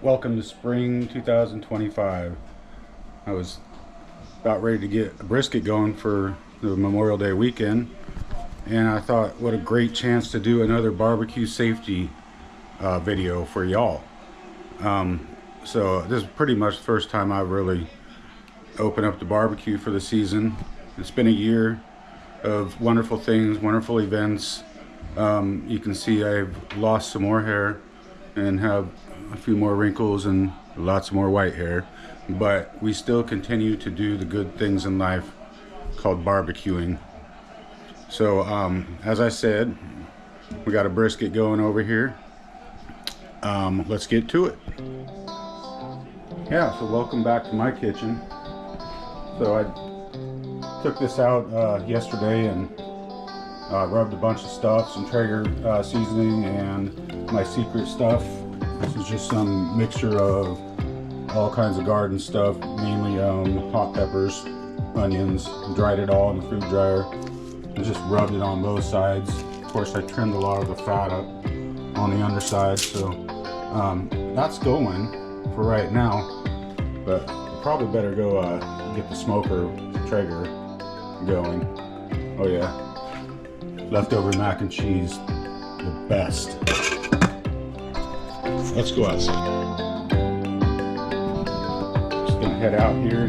Welcome to spring 2025. I was about ready to get a brisket going for the Memorial Day weekend, and I thought what a great chance to do another barbecue safety video for y'all. So this is pretty much the first time I've really opened up the barbecue for the season. It's been a year of wonderful things, wonderful events. You can see I've lost some more hair and have a few more wrinkles and lots more white hair, but we still continue to do the good things in life called barbecuing. So as I said, we got a brisket going over here. Let's get to it. Yeah, so welcome back to my kitchen. So I took this out yesterday and rubbed a bunch of stuff, some Traeger seasoning and my secret stuff. This is just some mixture of all kinds of garden stuff, mainly hot peppers, onions. Dried it all in the food dryer and just rubbed it on both sides. Of course, I trimmed a lot of the fat up on the underside, so that's going for right now. But probably better go get the smoker Traeger going. Oh yeah, leftover mac and cheese, the best. Let's go outside. Just gonna head out here.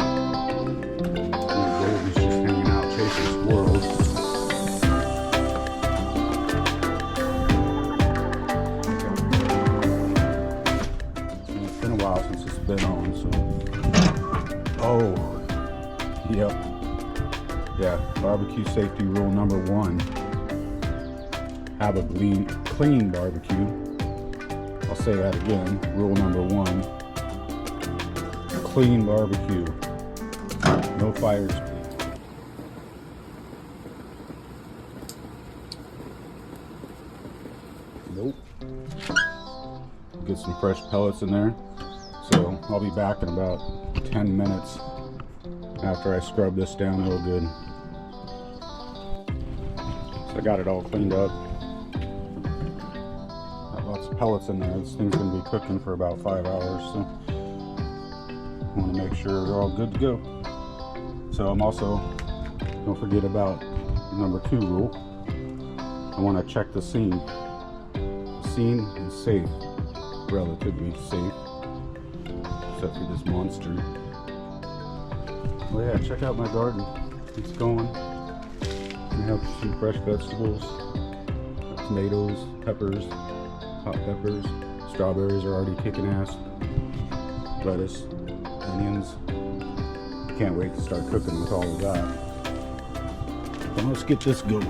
Goldie's just hanging out chasing squirrels. It's been a while since it's been on, so. Oh, yep. Yeah, barbecue safety rule number 1. Have a clean barbecue. I'll say that again. Rule number 1. Clean barbecue. No fires. Nope. Get some fresh pellets in there. So I'll be back in about 10 minutes after I scrub this down real good. So I got it all cleaned up. Got lots of pellets in there. This thing's gonna be cooking for about 5 hours, so I want to make sure they're all good to go. So I'm also, don't forget about number 2 rule. I want to check the scene. The scene is safe, relatively safe, except for this monster. Oh yeah, check out my garden. It's going. I have some fresh vegetables, tomatoes, peppers, hot peppers, strawberries are already kicking ass, lettuce, onions. Can't wait to start cooking with all of that. But let's get this going.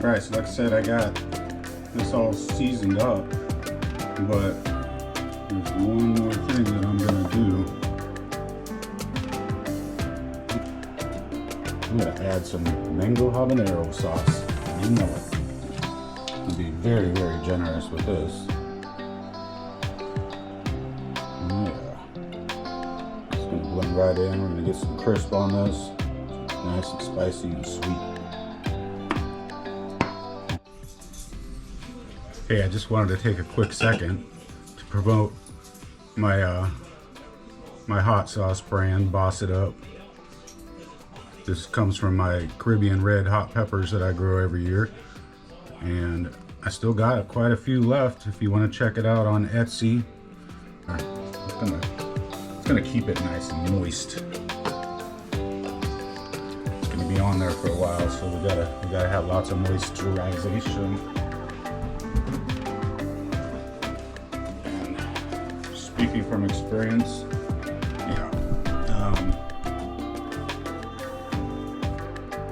Alright, so like I said, I got this all seasoned up, but there's one more thing that I'm going to do. I'm going to add some mango habanero sauce. You know it. I'll be very, very generous with this. Yeah. It's going to blend right in. We're going to get some crisp on this. Nice and spicy and sweet. Hey, I just wanted to take a quick second to promote my my hot sauce brand, Boss It Up. This comes from my Caribbean red hot peppers that I grow every year, and I still got quite a few left if you want to check it out on Etsy. It's gonna keep it nice and moist. It's gonna be on there for a while, so we gotta have lots of moisturization. Speaking from experience, yeah,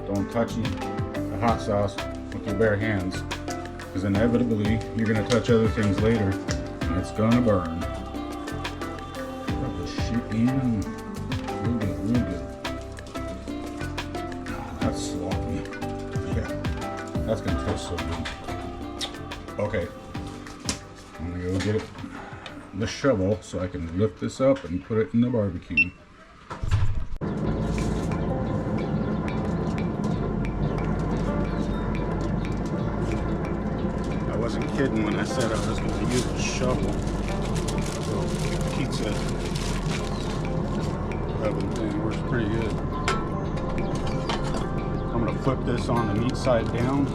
don't touch the hot sauce with your bare hands, because inevitably you're going to touch other things later and it's going to burn. Rub the shit in. Real good, real good. That's gonna taste so good. Okay, I'm gonna go get the shovel so I can lift this up and put it in the barbecue. I wasn't kidding when I said I was gonna use a shovel. So pizza oven thing works pretty good. I'm gonna flip this on the meat side down,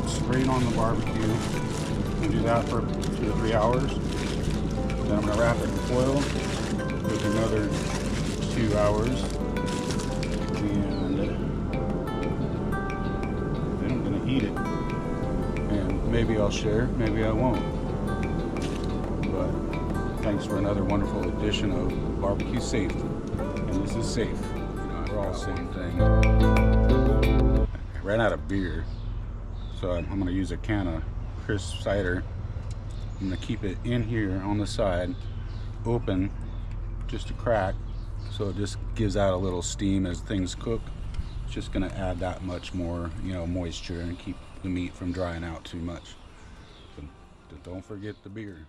straight on the barbecue, and do that for 2 or 3 hours. Then I'm gonna wrap it in foil with another 2 hours, and then I'm gonna eat it. And maybe I'll share, maybe I won't. But thanks for another wonderful edition of Bbq Safety, and this is safe. We're all same thing. I ran out of beer, so I'm gonna use a can of crisp cider. I'm gonna keep it in here on the side, open, just a crack, so it just gives out a little steam as things cook. It's just gonna add that much more, moisture and keep the meat from drying out too much. So don't forget the beer.